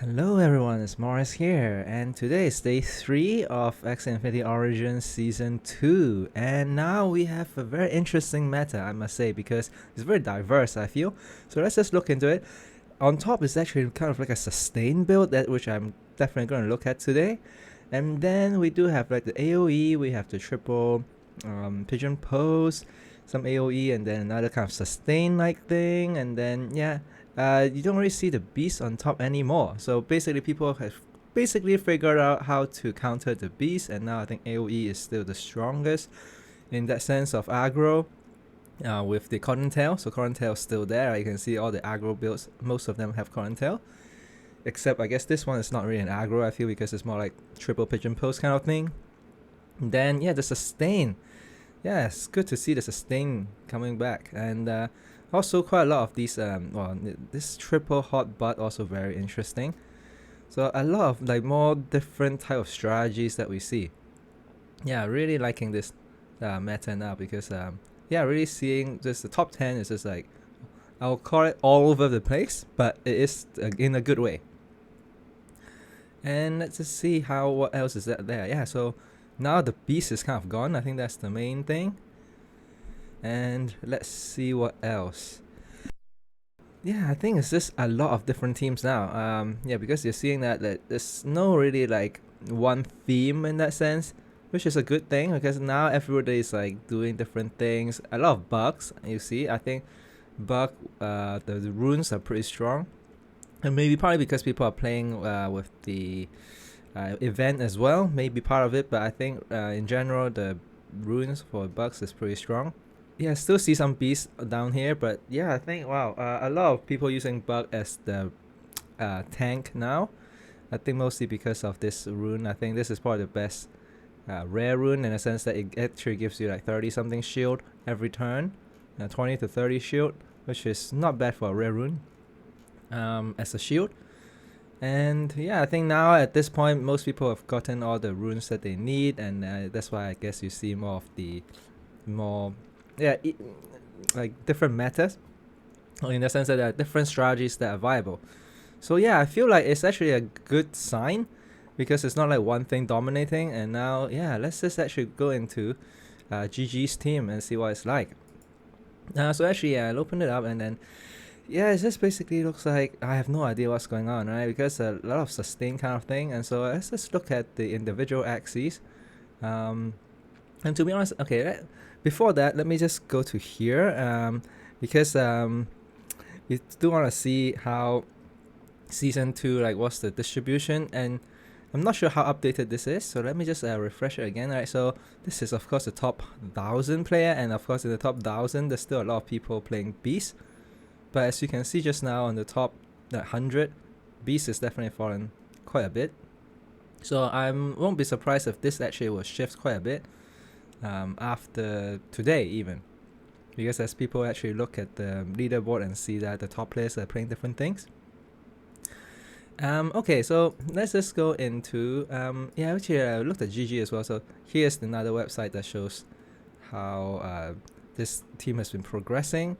Hello everyone, it's Morris here, and today is day 3 of Axie Origins Season 2, and now we have a very interesting meta, I must say, because it's very diverse, I feel. So let's just look into it. On top is actually kind of like a sustain build, that which I'm definitely going to look at today. And then we do have like the AoE, we have the triple pigeon pose, some AoE, and then another kind of sustain like thing, and then yeah, you don't really see the beast on top anymore. So basically, people have basically figured out how to counter the beast, and now I think AoE is still the strongest in that sense of aggro. With the Cottontail, so Cottontail is still there. You can see all the aggro builds, most of them have Cottontail. Except I guess this one is not really an aggro, I feel, because it's more like triple pigeon pose kind of thing. And then yeah, the sustain. Yeah, it's good to see the sustain coming back. And also quite a lot of these this triple hot butt also very interesting. So a lot of like more different type of strategies that we see. Yeah, really liking this meta now because yeah, really seeing just the top 10 is just like, I'll call it all over the place, but it is in a good way. And let's just see what else is that there. Yeah, so now the beast is kind of gone. I think that's the main thing. And let's see what else. Yeah, I think it's just a lot of different teams now. Yeah, because you're seeing that there's no really like one theme in that sense, which is a good thing because now everybody is like doing different things. A lot of bugs, you see. I think the runes are pretty strong, and maybe partly because people are playing with the event as well. Maybe part of it, but I think in general the runes for bugs is pretty strong. Yeah, still see some beasts down here, but yeah, I think wow, a lot of people using bug as the tank now. I think mostly because of this rune. I think this is probably the best rare rune in a sense that it actually gives you like 30 something shield every turn, 20 to 30 shield, which is not bad for a rare rune as a shield. And yeah, I think now at this point most people have gotten all the runes that they need, and that's why I guess you see more of the more like different metas, in the sense that there are different strategies that are viable. So yeah, I feel like it's actually a good sign because it's not like one thing dominating. And now yeah, let's just actually go into GG's team and see what it's like. So actually yeah, I'll open it up, and then yeah, it just basically looks like I have no idea what's going on, right? Because a lot of sustain kind of thing. And so let's just look at the individual axes. And to be honest, okay, before that, let me just go to here, because we do want to see how season 2, like what's the distribution, and I'm not sure how updated this is, so let me just refresh it again. Right, so this is of course the top 1000 player, and of course in the top 1000 there's still a lot of people playing Beast, but as you can see just now on the top 100, Beast is definitely fallen quite a bit. So I won't be surprised if this actually will shift quite a bit after today even, because as people actually look at the leaderboard and see that the top players are playing different things. Okay, so let's just go into yeah, actually I looked at GG as well, so here's another website that shows how this team has been progressing.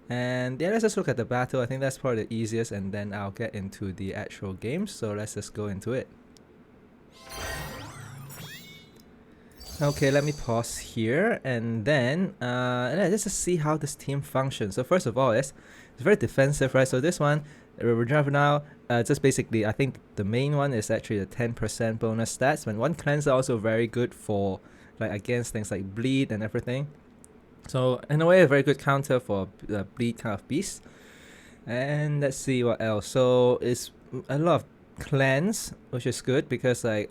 And yeah, let's just look at the battle. I think that's probably the easiest, and then I'll get into the actual games, so let's just go into it. Okay, let me pause here, and then let's just see how this team functions. So first of all, it's very defensive, right? So this one, Rejuvenate now, just basically, I think the main one is actually the 10% bonus stats. When one cleanser, also very good for like against things like bleed and everything. So in a way, a very good counter for the bleed kind of beast. And let's see what else. So it's a lot of cleanse, which is good because like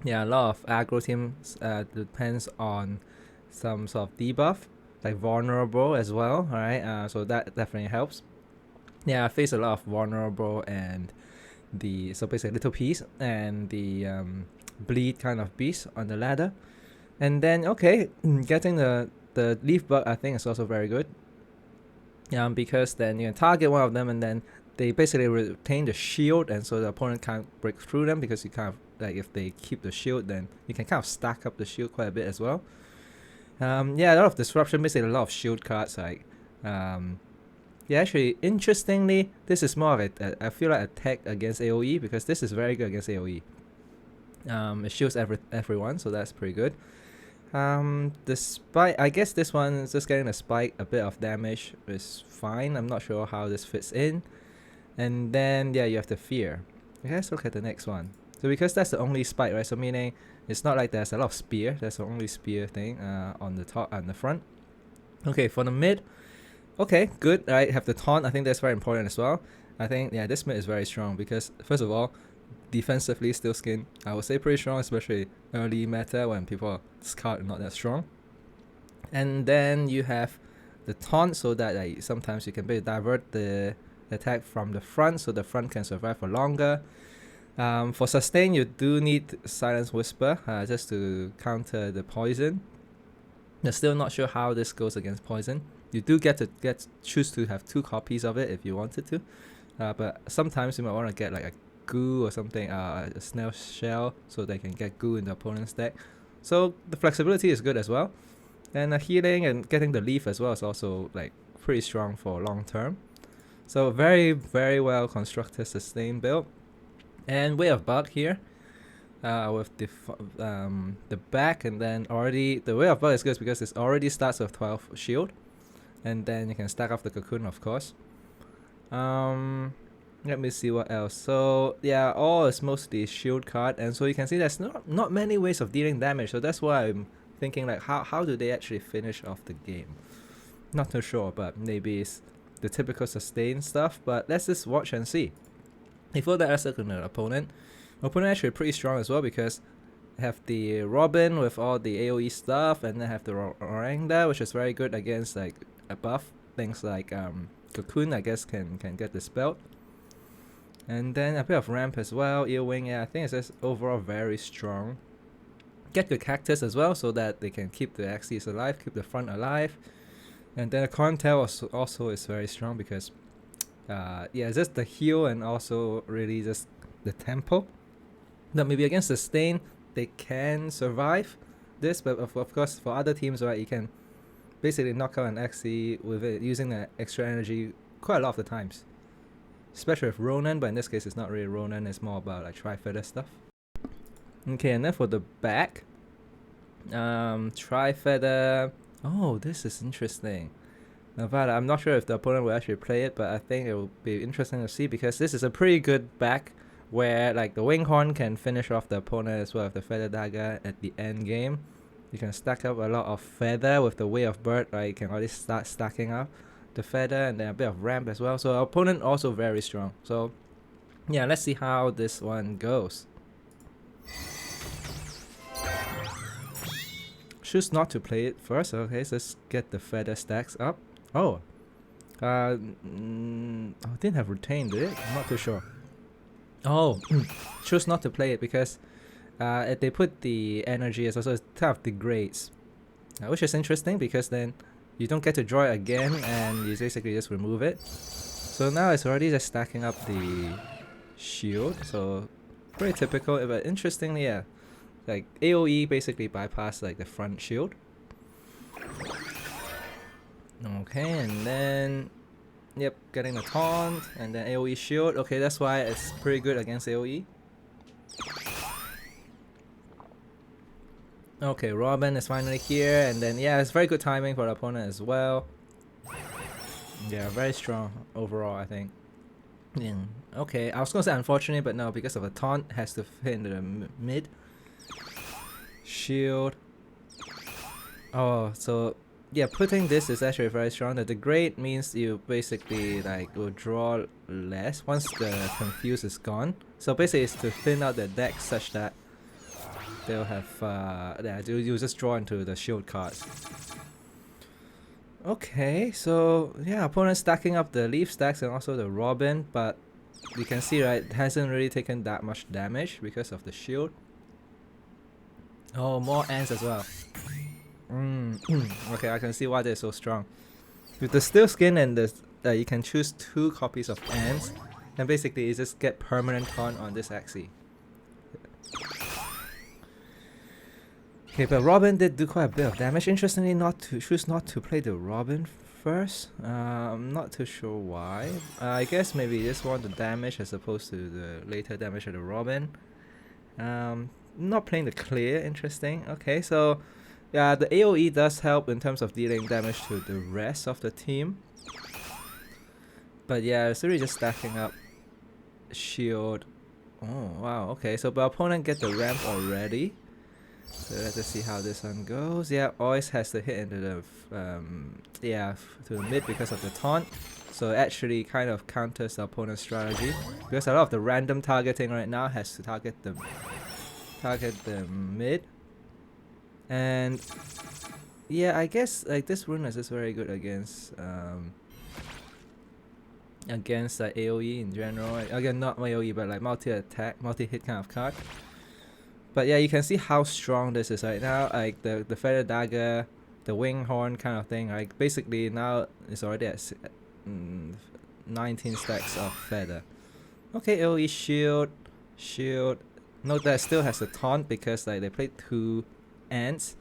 yeah, a lot of aggro teams depends on some sort of debuff, like vulnerable as well. Alright, so that definitely helps. Yeah, I face a lot of vulnerable and so basically little piece and the bleed kind of beast on the ladder. And then okay, getting the leaf bug I think is also very good. Because then you can target one of them, and then they basically retain the shield, and so the opponent can't break through them, because you kind of like, if they keep the shield, then you can kind of stack up the shield quite a bit as well. Yeah, a lot of disruption, basically a lot of shield cards, like Yeah, actually, interestingly, this is more of I feel like attack against AoE, because this is very good against AoE. It shields everyone, so that's pretty good. The spike, I guess this one is just getting a spike, a bit of damage is fine. I'm not sure how this fits in. And then, yeah, you have the fear. Okay, let's look at the next one. So because that's the only spike, right? So meaning it's not like there's a lot of spear. That's the only spear thing on the top and the front. Okay, for the mid, okay, good. Right, have the taunt. I think that's very important as well. I think, yeah, this mid is very strong because, first of all, defensively, Steel Skin, I would say pretty strong, especially early meta when people are scarred and not that strong. And then you have the taunt, so that sometimes you can divert the attack from the front, so the front can survive for longer. For sustain, you do need Silence Whisper just to counter the poison. I'm still not sure how this goes against poison. You do get to choose to have 2 copies of it if you wanted to, but sometimes you might want to get like a goo or something, a snail shell, so they can get goo in the opponent's deck. So the flexibility is good as well, and healing and getting the leaf as well is also like pretty strong for long term. So very, very well constructed sustain build. And Way of Bug here, with the back, and then already the Way of Bug is good because it already starts with 12 shield, and then you can stack off the cocoon, of course. Let me see what else. So yeah, all is mostly shield card, and so you can see there's not many ways of dealing damage. So that's why I'm thinking like how do they actually finish off the game? Not too sure, but maybe it's the typical sustain stuff. But let's just watch and see. Before that, let's look at the opponent. Opponent actually pretty strong as well because have the Robin with all the AoE stuff, and then have the Orang there, which is very good against like a buff. Things like Cocoon, I guess, can get dispelled. And then a bit of ramp as well, Earwing, yeah, I think it's just overall very strong. Get the Cactus as well so that they can keep the Axies alive, keep the front alive. And then the Corontail also is very strong because yeah, just the heal and also really just the tempo. Now maybe against the Sustain, they can survive this, but of course for other teams, right, you can basically knock out an Axie with it using the extra energy quite a lot of the times. Especially with Ronan, but in this case it's not really Ronan, it's more about like Tri-Feather stuff. Okay, and then for the back, Tri-Feather. Oh, this is interesting. Nevada, I'm not sure if the opponent will actually play it, but I think it will be interesting to see because this is a pretty good back where like the Winghorn can finish off the opponent as well with the Feather Dagger at the end game. You can stack up a lot of Feather with the Way of Bird, right? You can already start stacking up the Feather and then a bit of ramp as well. So our opponent also very strong. So yeah, let's see how this one goes. Choose not to play it first. Okay, so let's get the Feather stacks up. Oh, didn't have retained it. I'm not too sure. Oh, choose not to play it because they put the energy as also kind of degrades, which is interesting because then you don't get to draw it again and you basically just remove it. So now it's already just stacking up the shield. So pretty typical, but interestingly, yeah, like AoE basically bypass like the front shield. Okay, and then yep, getting the taunt and then AoE shield. Okay, that's why it's pretty good against AoE. Okay, Robin is finally here, and then yeah, it's very good timing for the opponent as well. Yeah, very strong overall, I think. Yeah. Okay, I was gonna say unfortunate, but no, because of a taunt, has to fit into the mid. Shield. Oh, so yeah, putting this is actually very strong. The degrade means you basically like will draw less once the confuse is gone. So basically it's to thin out the deck such that they'll have yeah, you just draw into the shield cards. Okay, so yeah, opponent stacking up the leaf stacks and also the Robin, but you can see, right, it hasn't really taken that much damage because of the shield. Oh, more ants as well. Okay, I can see why they're so strong. With the Steel Skin and the you can choose 2 copies of ants, and basically you just get permanent taunt on this Axie. Okay, but Robin did do quite a bit of damage. Interestingly, choose not to play the Robin first. I'm not too sure why. I guess maybe he just want the damage as opposed to the later damage of the Robin. Not playing the clear, interesting. Okay, so yeah, the AoE does help in terms of dealing damage to the rest of the team. But yeah, it's really just stacking up shield. Oh wow, okay, so the opponent get the ramp already. So let's just see how this one goes. Yeah, always has to hit into the to the mid because of the taunt. So it actually kind of counters the opponent's strategy because a lot of the random targeting right now has to target the mid. And yeah, I guess like this rune is just very good against like AoE in general. Again, not AoE, but like multi-attack, multi-hit kind of card. But yeah, you can see how strong this is right now. Like the feather dagger, the wing horn kind of thing. Like basically now it's already at 19 stacks of feather. Okay, AoE shield. Note that it still has a taunt because like they played 2 ants.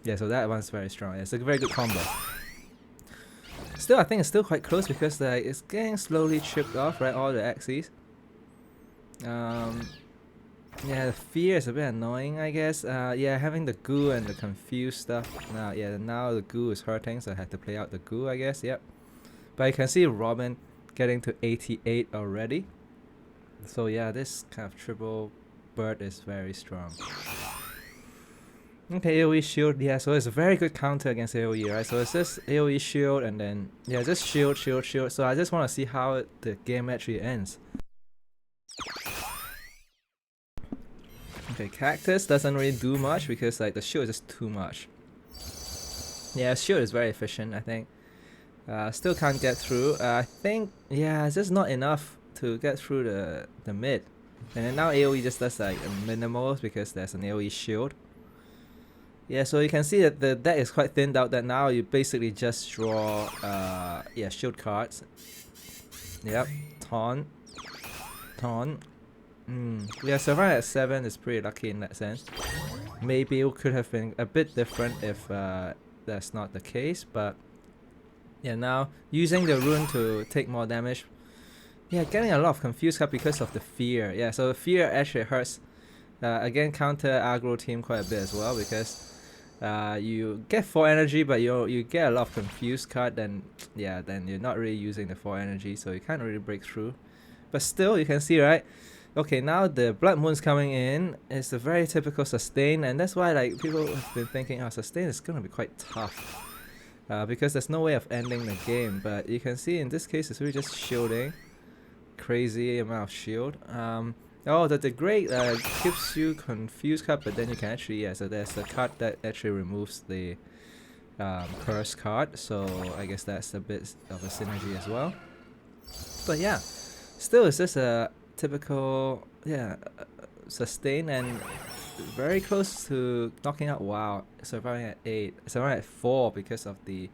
Yeah, so that one's very strong. It's a very good combo. Still, I think it's still quite close because like it's getting slowly chipped off, right? All the Axies. Yeah, the fear is a bit annoying, I guess. Yeah, having the goo and the confused stuff. Now the goo is hurting, so I had to play out the goo, I guess. Yep. But you can see Robin getting to 88 already. So yeah, this kind of triple bird is very strong. Okay, AoE shield, yeah, so it's a very good counter against AoE, right? So it's just AoE shield and then, yeah, just shield. So I just want to see how the game actually ends. Okay, Cactus doesn't really do much because like the shield is just too much. Yeah, shield is very efficient, I think. Still can't get through. I think, yeah, it's just not enough to get through the mid. And then now AoE just does like a minimal because there's an AoE shield. Yeah, so you can see that the deck is quite thinned out, that now you basically just draw shield cards. Yep, taunt. Yeah, surviving at 7 is pretty lucky in that sense. Maybe it could have been a bit different if that's not the case, but yeah, now using the rune to take more damage. Yeah, getting a lot of confused cards because of the fear. Yeah, so the fear actually hurts. Again, counter aggro team quite a bit as well because you get 4 energy, but you get a lot of confused card. Then you're not really using the 4 energy, so you can't really break through. But still, you can see, right? Okay, now the Bloodmoon's coming in. It's a very typical sustain, and that's why like people have been thinking, oh, sustain is gonna be quite tough. Because there's no way of ending the game. But you can see in this case, it's really just shielding. Crazy amount of shield. Oh, the degrade gives you confused card, but then you can actually, so there's a card that actually removes the curse card, so I guess that's a bit of a synergy as well. But yeah, still it's just a typical sustain and very close to knocking out. Wow, surviving at 8, surviving at 4 because of the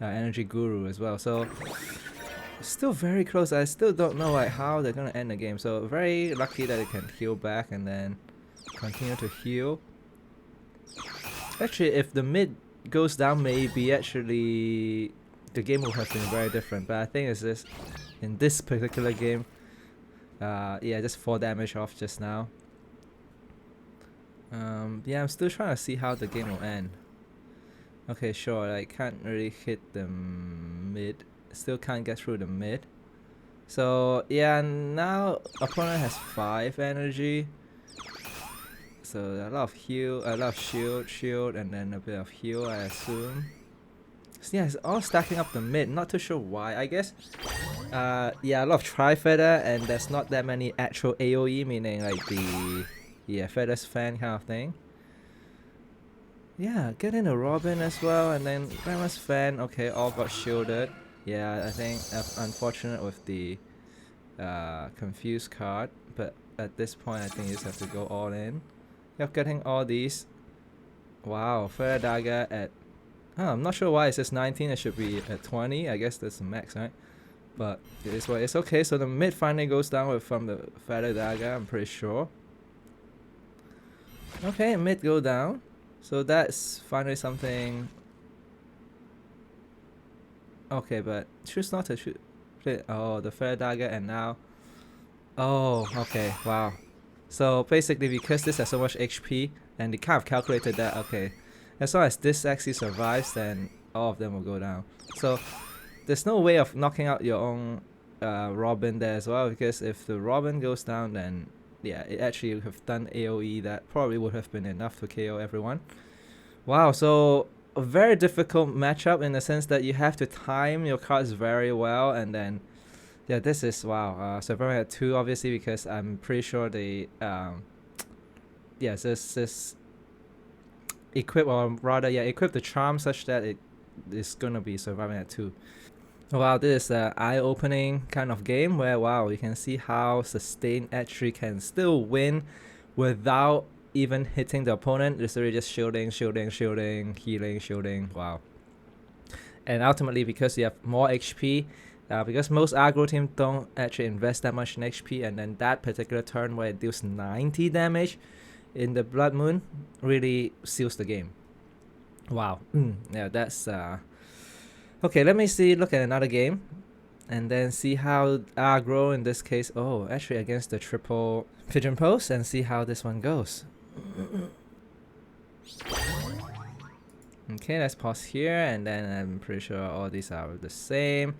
energy guru as well. So still very close. I still don't know like how they're gonna end the game. So very lucky that they can heal back and then continue to heal. Actually, if the mid goes down, maybe actually the game would have been very different. But I think it's just in this particular game, just 4 damage off just now. Yeah, I'm still trying to see how the game will end. Okay, sure. I can't really hit the mid. Still can't get through the mid. So yeah, now opponent has 5 energy. So a lot of heal, a lot of shield, and then a bit of heal, I assume. So yeah, it's all stacking up the mid. Not too sure why. I guess a lot of tri-feather, and there's not that many actual AoE, meaning like the feathers fan kind of thing. Yeah, get in a Robin as well, and then Grandma's fan. Okay, all got shielded. Yeah, I think unfortunate with the confused card, but at this point I think you just have to go all in. You're getting all these. Wow, Feather Dagger at... I'm not sure why it says 19, it should be at 20. I guess that's the max, right? But it is what it's okay. So the mid finally goes down from the Feather Dagger, I'm pretty sure. Okay, mid go down. So that's finally something... Okay, but choose not to shoot. Oh, the fair dagger, and now. Oh, okay, wow. So basically, because this has so much HP, and they kind of calculated that, okay, as long as this actually survives, then all of them will go down. So there's no way of knocking out your own Robin there as well, because if the Robin goes down, then yeah, it actually would have done AoE that probably would have been enough to KO everyone. Wow, so a very difficult matchup in the sense that you have to time your cards very well, and then yeah, this is wow. Surviving at 2 obviously, because I'm pretty sure they yeah, this equip, or rather yeah, equip the charm such that it is gonna be surviving at 2. Wow, this is an eye-opening kind of game where wow, you can see how Sustain actually can still win without even hitting the opponent. It's really just shielding, healing, shielding. Wow. And ultimately, because you have more HP, because most aggro teams don't actually invest that much in HP, and then that particular turn where it deals 90 damage in the Bloodmoon really seals the game. Wow. Yeah, that's okay. Let me look at another game, and then see how aggro in this case. Oh, actually against the triple pigeon post, and see how this one goes. Okay, let's pause here, and then I'm pretty sure all these are the same.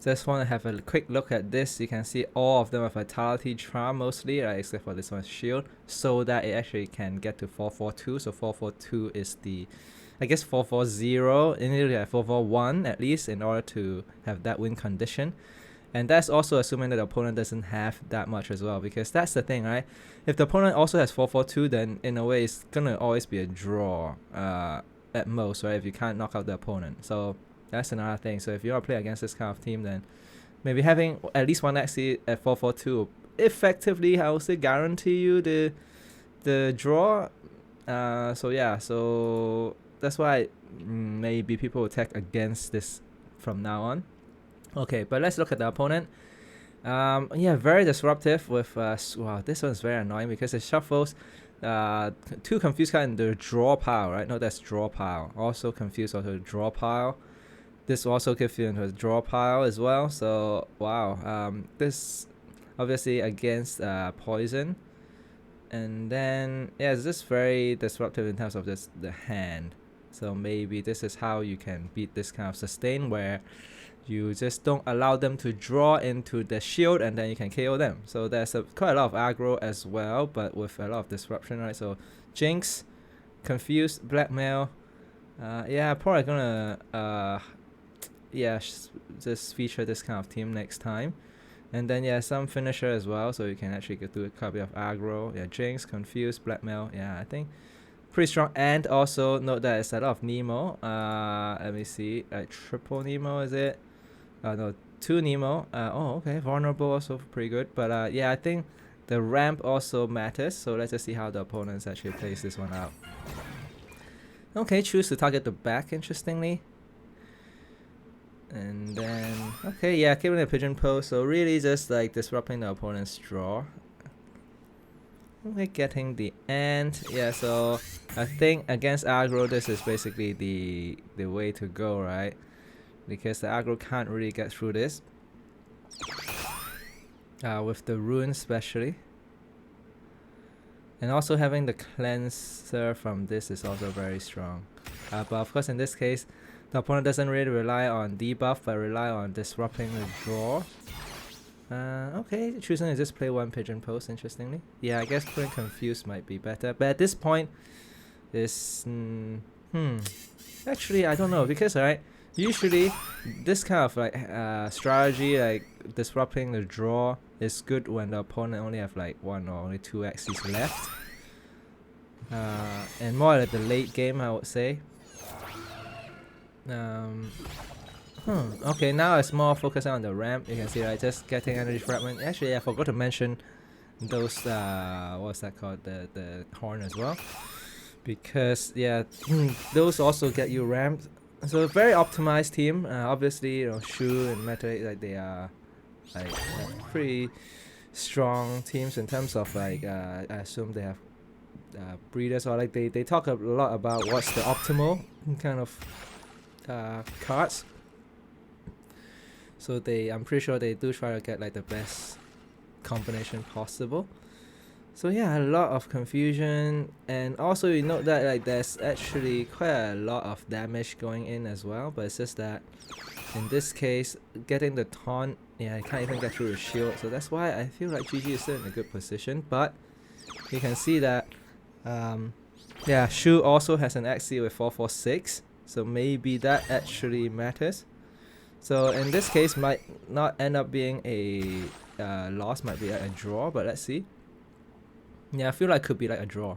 Just want to have a quick look at this. You can see all of them have Vitality Charm mostly, right, except for this one's Shield, so that it actually can get to 442. So 442 is the, I guess 440, in need to have 441 at least in order to have that win condition. And that's also assuming that the opponent doesn't have that much as well, because that's the thing, right? If the opponent also has 442, then in a way it's gonna always be a draw at most, right, if you can't knock out the opponent. So that's another thing. So if you want to play against this kind of team, then maybe having at least one Axie at 442 effectively, I would say, guarantee you the draw. So yeah, so that's why maybe people will attack against this from now on. Okay, but let's look at the opponent. Yeah, very disruptive with wow, this one's very annoying because it shuffles 2 confused cards in the draw pile, right? No, that's draw pile. Also confused also draw pile. This also gives you into a draw pile as well. So wow, this obviously against poison, and then yeah, it's just very disruptive in terms of the hand. So maybe this is how you can beat this kind of sustain, where you just don't allow them to draw into the shield, and then you can KO them. So there's quite a lot of aggro as well, but with a lot of disruption, right? So Jinx, confused, blackmail. Yeah, probably gonna yeah, just feature this kind of team next time. And then yeah, some finisher as well, so you can actually go through a copy of aggro. Yeah, Jinx, confused, blackmail. Yeah, I think pretty strong. And also note that it's a lot of Nemo. Let me see, triple Nemo, is it? No, 2 Nemo. Oh, okay, vulnerable also pretty good. But yeah, I think the ramp also matters. So let's just see how the opponents actually plays this one out. Okay, choose to target the back, interestingly. And then, okay, yeah, keeping the pigeon pose. So really just like disrupting the opponent's draw. Okay, getting the end. Yeah, so I think against aggro, this is basically the way to go, right? Because the aggro can't really get through this. With the runes especially. And also having the cleanser from this is also very strong. But of course in this case, the opponent doesn't really rely on debuff, but rely on disrupting the draw. Okay, choosing to just play 1 pigeon post, interestingly. Yeah, I guess putting confused might be better. But at this point, is actually, I don't know, because right, usually this kind of like strategy, like disrupting the draw, is good when the opponent only have like 1 or only 2 axes left. And more at the late game, I would say. Okay, now it's more focusing on the ramp. You can see, right, just getting energy fragment. Actually, I forgot to mention those what's that called, the horn as well, because yeah, those also get you ramped. So a very optimized team. Obviously, you know, Shu and Meta, like they are like pretty strong teams in terms of like I assume they have breeders, or like they talk a lot about what's the optimal kind of cards. So I'm pretty sure they do try to get like the best combination possible. So yeah, a lot of confusion, and also you note that like there's actually quite a lot of damage going in as well, but it's just that in this case, getting the taunt, yeah, I can't even get through the shield, so that's why I feel like GG is still in a good position. But you can see that yeah, Shu also has an Axie with 446, so maybe that actually matters. So in this case might not end up being a loss, might be like a draw, but let's see. Yeah, I feel like it could be like a draw.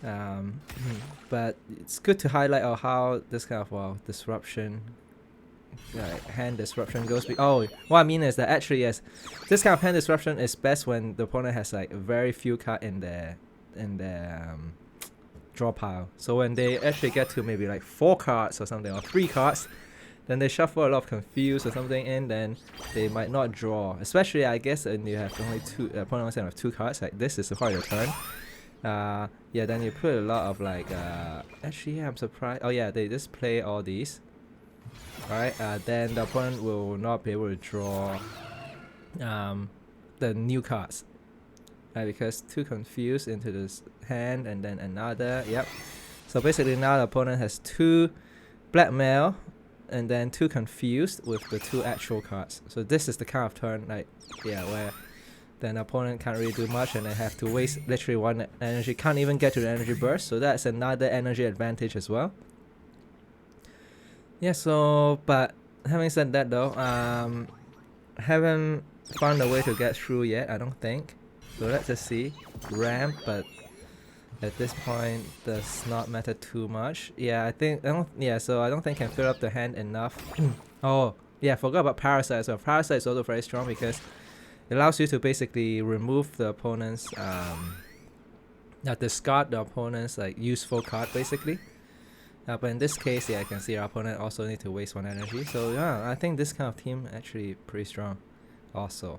But it's good to highlight how this kind of disruption, like hand disruption goes. Oh, what I mean is that actually yes, this kind of hand disruption is best when the opponent has like very few cards in their draw pile. So when they actually get to maybe like 4 cards or something, or 3 cards, then they shuffle a lot of confuse or something in, then they might not draw. Especially I guess when you have only 2 opponent have 2 cards, like this is quite a turn. Yeah, then you put a lot of like actually yeah, I'm surprised. Oh yeah, they just play all these. Alright, then the opponent will not be able to draw the new cards. Because 2 confused into this hand and then another. Yep. So basically now the opponent has 2 blackmail and then 2 confused with the 2 actual cards. So this is the kind of turn like yeah, where then the opponent can't really do much and they have to waste literally 1 energy, can't even get to the energy burst, so that's another energy advantage as well. Yeah, so but having said that though, haven't found a way to get through yet, I don't think. So let's just see. Ramp, but at this point does not matter too much. Yeah, I don't think can fill up the hand enough. Oh, yeah, forgot about Parasite as well. Parasite is also very strong because it allows you to basically remove the opponent's discard the opponent's like useful card basically. But in this case, yeah, I can see our opponent also need to waste 1 energy. So yeah, I think this kind of team actually pretty strong also.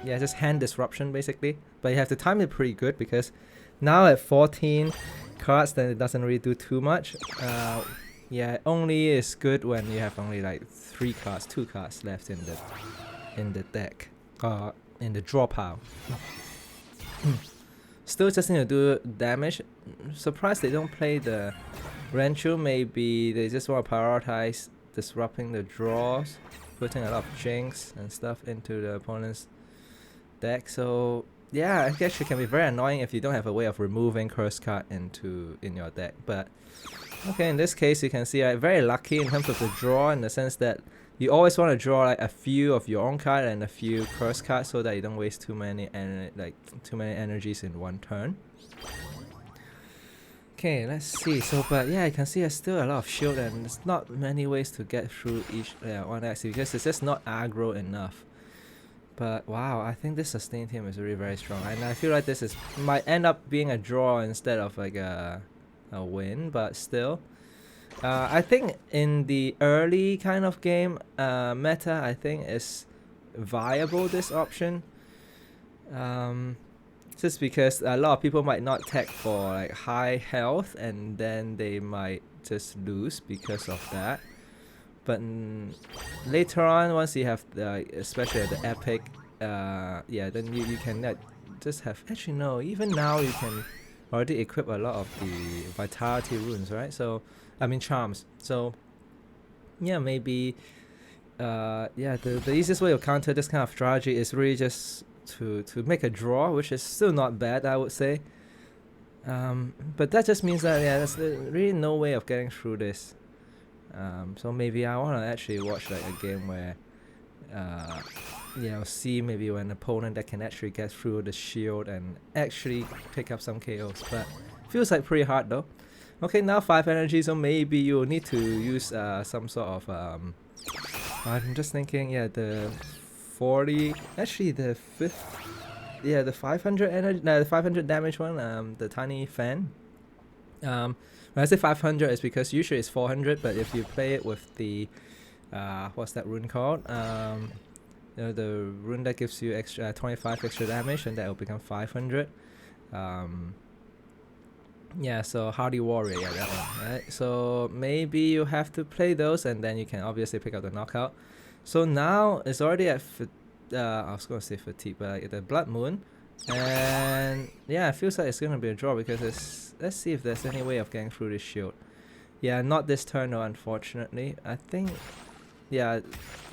Yeah, just hand disruption basically, but you have to time it pretty good because now at 14 cards, then it doesn't really do too much. Yeah, only is good when you have only like 2 cards left in the deck, in the draw pile. Still just need to do damage. Surprised they don't play the Renchu. Maybe they just want to prioritize disrupting the draws, putting a lot of jinx and stuff into the opponent's deck. So yeah, it actually can be very annoying if you don't have a way of removing curse card in your deck. But okay, in this case you can see I'm very lucky in terms of the draw, in the sense that you always want to draw like a few of your own card and a few curse cards so that you don't waste too many energies in 1 turn. Okay, let's see. So, but yeah, you can see there's still a lot of shield and there's not many ways to get through each one Axie because it's just not aggro enough. But wow, I think this sustain team is really very strong, and I feel like this might end up being a draw instead of like a win, but still. I think in the early kind of game meta, I think is viable, this option. Just because a lot of people might not tech for like high health and then they might just lose because of that. But later on, once you have the, especially the epic, yeah, then you can just have, actually no, even now you can already equip a lot of the vitality runes, right? So I mean charms. So yeah, maybe yeah, the easiest way to counter this kind of strategy is really just to make a draw, which is still not bad, I would say. But that just means that yeah, there's really no way of getting through this. So maybe I want to actually watch like a game where you know, see maybe when an opponent that can actually get through the shield and actually pick up some KOs, but feels like pretty hard though. Okay, now 5 energy, so maybe you'll need to use some sort of I'm just thinking, yeah, the 40, actually the 500 energy, no, the 500 damage one, the tiny fan. When I say 500, it's because usually it's 400, but if you play it with the what's that rune called? You know, the rune that gives you extra 25 extra damage, and that will become 500. Yeah, so Hardy Warrior, yeah, that one, right? So maybe you have to play those, and then you can obviously pick up the knockout. So now it's already at, I was gonna say fatigue, but like the Blood Moon, and yeah, it feels like it's gonna be a draw because it's. Let's see if there's any way of getting through this shield. Yeah, not this turn though, unfortunately. I think, yeah,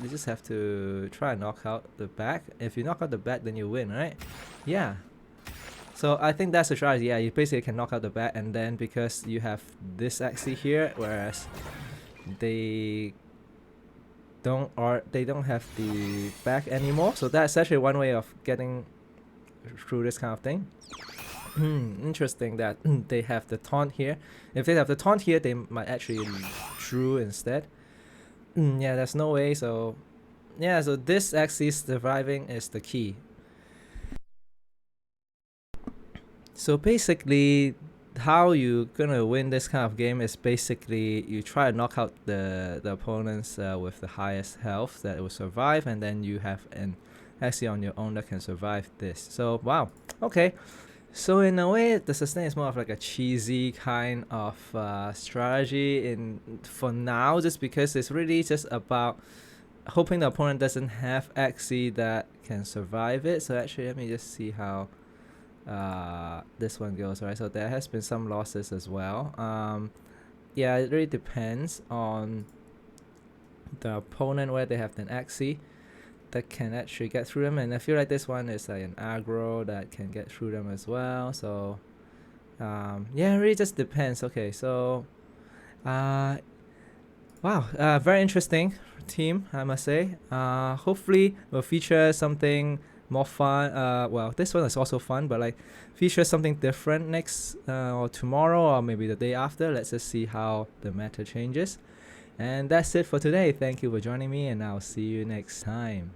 you just have to try and knock out the back. If you knock out the back, then you win, right? Yeah. So I think that's the strategy. Yeah, you basically can knock out the back, and then because you have this Axie here, whereas they don't have the back anymore. So that's actually one way of getting through this kind of thing. Interesting that they have the taunt here. If they have the taunt here, they might actually through instead. Yeah, there's no way. So yeah, so this Axie surviving is the key. So basically, how you gonna win this kind of game is basically you try to knock out the opponents with the highest health that will survive, and then you have an Axie on your own that can survive this. So wow, okay. So in a way, the sustain is more of like a cheesy kind of strategy for now, just because it's really just about hoping the opponent doesn't have Axie that can survive it. So actually, let me just see how this one goes. Right, so there has been some losses as well. Yeah, it really depends on the opponent where they have an Axie that can actually get through them, and I feel like this one is like an aggro that can get through them as well. So yeah, it really just depends. Okay, so wow, very interesting team, I must say. Hopefully we'll feature something more fun. Well, this one is also fun, but like feature something different next or tomorrow or maybe the day after. Let's just see how the meta changes. And that's it for today. Thank you for joining me, and I'll see you next time.